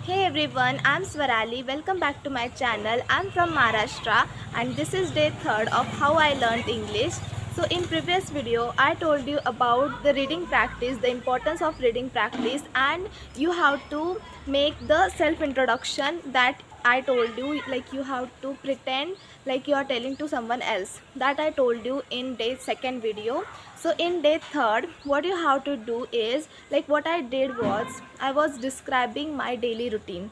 Hey everyone, I'm Swarali. Welcome back to my channel. I'm from Maharashtra and this is day 3rd of how I learned English. So in previous video, I told you about the reading practice, the importance of reading practice, and you have to make the self introduction that I told you, like you have to pretend like you are telling to someone else. That I told you in day 2nd video. So in day 3rd, what you have to do is, like what I did was I was describing my daily routine.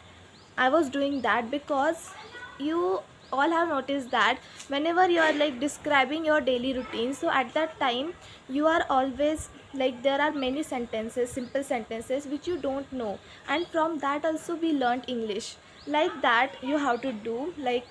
I was doing that because you all have noticed that whenever you are like describing your daily routine, so at that time you are always like there are many sentences, simple sentences which you don't know, and from that also we learned English. Like that you have to do, like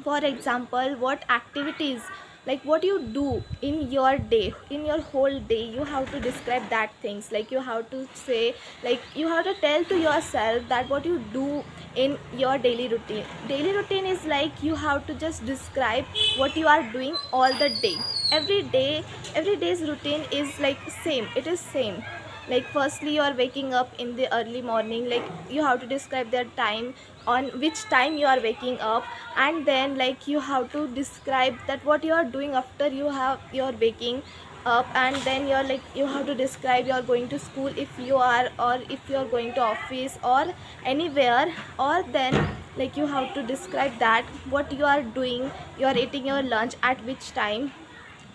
for example what activities, like what you do in your day, in your whole day, you have to describe that things, like you have to say, like you have to tell to yourself that what you do in your daily routine. Daily routine is like you have to just describe what you are doing all the day. Every day, every day's routine is like same, it is same. Like firstly you are waking up in the early morning, like you have to describe the time on which time you are waking up, and then like you have to describe that what you are doing after you're waking up, and then you're like you have to describe you're going to school if you are, or if you're going to office or anywhere, or then like you have to describe that what you are doing, you're eating your lunch at which time,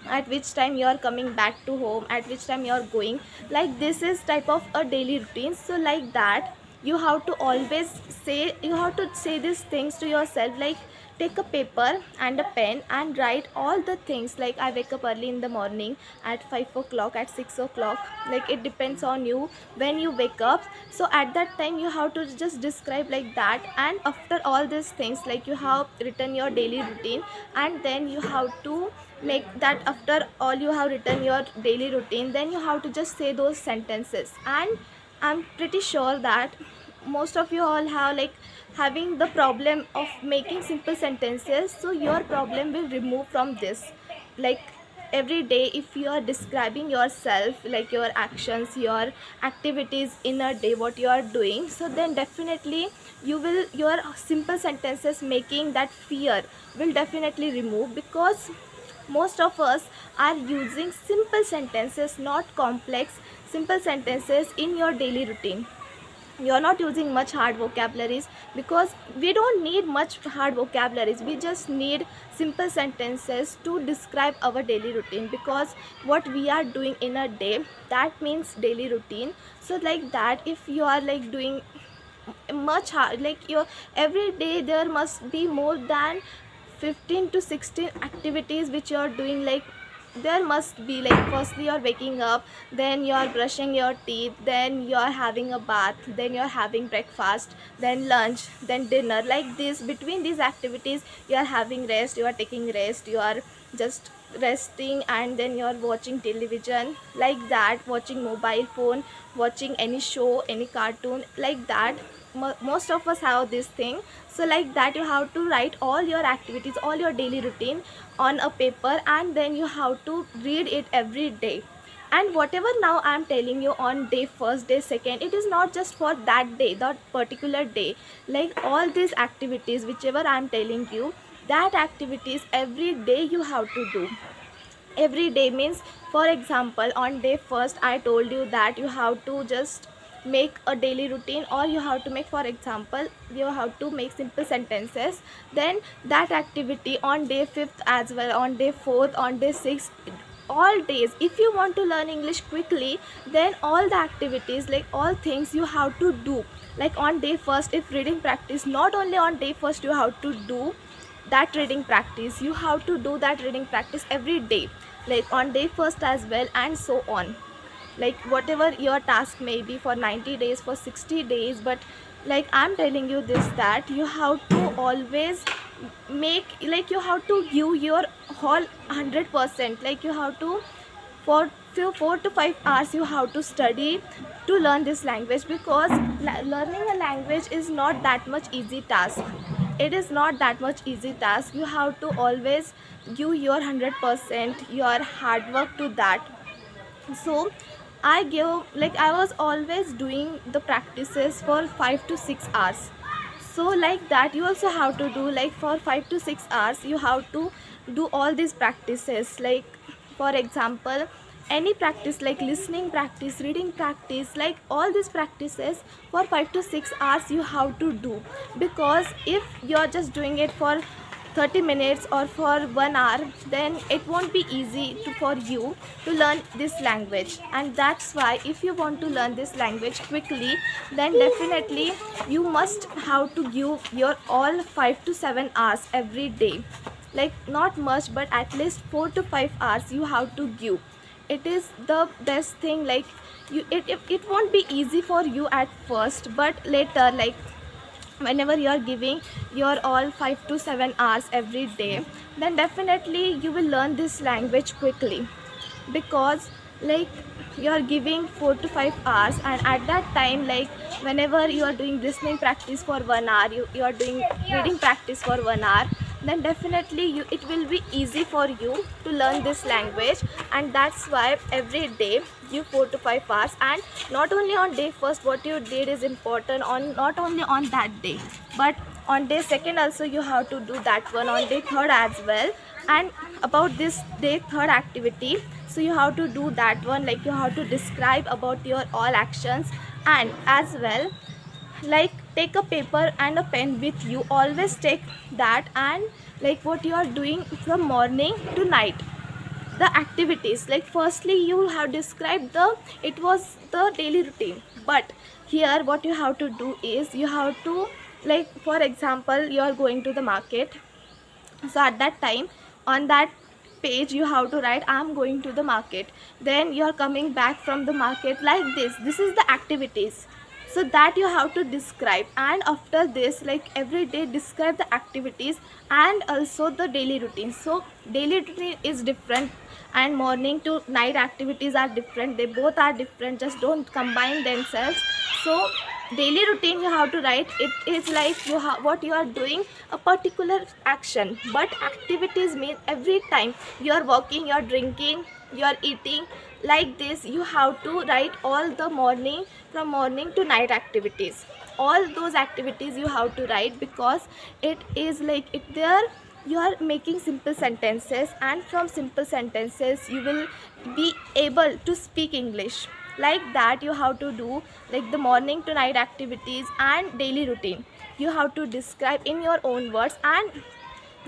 at which time you are coming back to home, at which time you are going. Like this is type of a daily routine. So like that you have to always say, you have to say these things to yourself, like take a paper and a pen and write all the things, like I wake up early in the morning at 5 o'clock, at 6 o'clock, like it depends on you when you wake up. So at that time you have to just describe like that, and after all these things, like you have written your daily routine, and then you have to make that, after all you have written your daily routine, then you have to just say those sentences. And I'm pretty sure that most of you all have like having the problem of making simple sentences, so your problem will remove from this. Like every day if you are describing yourself, like your actions, your activities in a day, what you are doing, so then definitely you will, your simple sentences making that fear will definitely remove, because most of us are using simple sentences, not complex simple sentences in your daily routine. You're not using much hard vocabularies, because we don't need much hard vocabularies, we just need simple sentences to describe our daily routine, because what we are doing in a day, that means daily routine. So like that if you are like doing much hard, like your every day there must be more than 15 to 16 activities which you are doing. Like there must be, like firstly you're waking up, then you're brushing your teeth, then you're having a bath, then you're having breakfast, then lunch, then dinner. Like this, between these activities you are having rest, you are taking rest, you are just resting, and then you're watching television, like that, watching mobile phone, watching any show, any cartoon, like that. Most of us have this thing. So like that you have to write all your activities, all your daily routine on a paper, and then you have to read it every day. And whatever now I'm telling you on day first, day second, it is not just for that day, that particular day. Like all these activities whichever I'm telling you, that activities every day you have to do. Every day means, for example on day first I told you that you have to just make a daily routine, or you have to make, for example you have to make simple sentences. Then that activity on day 5th as well, on day 4th, on day 6th, all days. If you want to learn English quickly, then all the activities, like all things you have to do. Like on day first, if reading practice, not only on day first you have to do that reading practice, you have to do that reading practice every day, like on day first as well, and so on. Like whatever your task may be for 90 days, for 60 days, but like I'm telling you this, that you have to always make, like you have to give your whole 100%. Like you have to, for few 4 to 5 hours you have to study to learn this language, because learning a language is not that much easy task. It is not that much easy task. You have to always give your 100%, your hard work to that. So I was always doing the practices for 5 to 6 hours. So like that you also have to do, like for 5 to 6 hours you have to do all these practices. Like for example, any practice like listening practice, reading practice, like all these practices for 5 to 6 hours you have to do. Because if you're just doing it for 30 minutes or for 1 hour, then it won't be easy for you to learn this language. And that's why if you want to learn this language quickly, then definitely you must have to give your all 5 to 7 hours every day. Like not much, but at least 4 to 5 hours you have to give. It is the best thing. Like it won't be easy for you at first, but later, like whenever you are giving your all 5 to 7 hours every day, then definitely you will learn this language quickly. Because like you are giving 4 to 5 hours, and at that time, like whenever you are doing listening practice for 1 hour, you are doing reading practice for 1 hour, then definitely it will be easy for you to learn this language. And that's why every day you 4 to 5 hours. And not only on day first what you did is important, on not only on that day, but on day second also you have to do that one, on day third as well. And about this day third activity, so you have to do that one, like you have to describe about your all actions. And as well, like take a paper and a pen with you, always take that. And like what you are doing from morning to night, the activities, like firstly you have described the, it was the daily routine. But here what you have to do is you have to, like for example, you are going to the market, so at that time on that page you have to write I'm going to the market. Then you are coming back from the market, like this is the activities, so that you have to describe. And after this, like every day describe the activities and also the daily routine. So daily routine is different and morning to night activities are different, they both are different, just don't combine themselves. So daily routine you have to write, it is like you have what you are doing, a particular action. But activities mean every time you are walking, you are drinking, you are eating, like this you have to write all the morning, from morning to night activities, all those activities you have to write. Because it is like it there you are making simple sentences, and from simple sentences you will be able to speak English. Like that you have to do, like the morning to night activities and daily routine you have to describe in your own words. And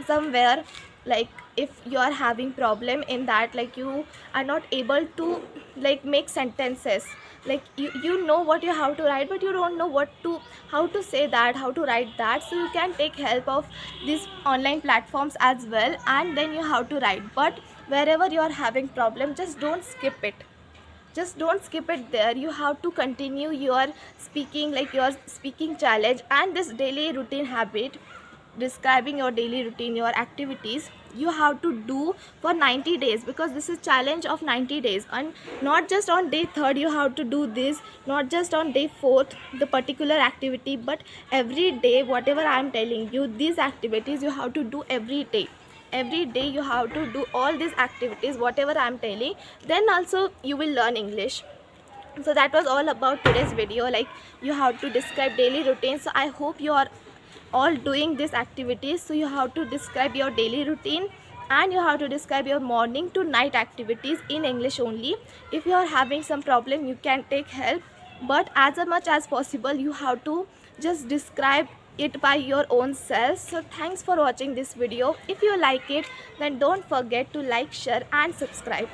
somewhere, like if you are having problem in that, like you are not able to like make sentences, like you know what you have to write, but you don't know what to, how to say that, how to write that. So you can take help of these online platforms as well, and then you have to write. But wherever you are having problem, just don't skip it, just don't skip it there. You have to continue your speaking, like your speaking challenge and this daily routine habit, describing your daily routine, your activities you have to do for 90 days, because this is challenge of 90 days. And not just on day third you have to do this, not just on day fourth the particular activity, but every day whatever I am telling you, these activities you have to do every day. Every day you have to do all these activities whatever I am telling, then also you will learn English. So that was all about today's video, like you have to describe daily routine. So I hope you are all doing these activities. So you have to describe your daily routine, and you have to describe your morning to night activities in English only. If you are having some problem, you can take help, but as much as possible you have to just describe it by your own self. So thanks for watching this video. If you like it, then don't forget to like, share and subscribe.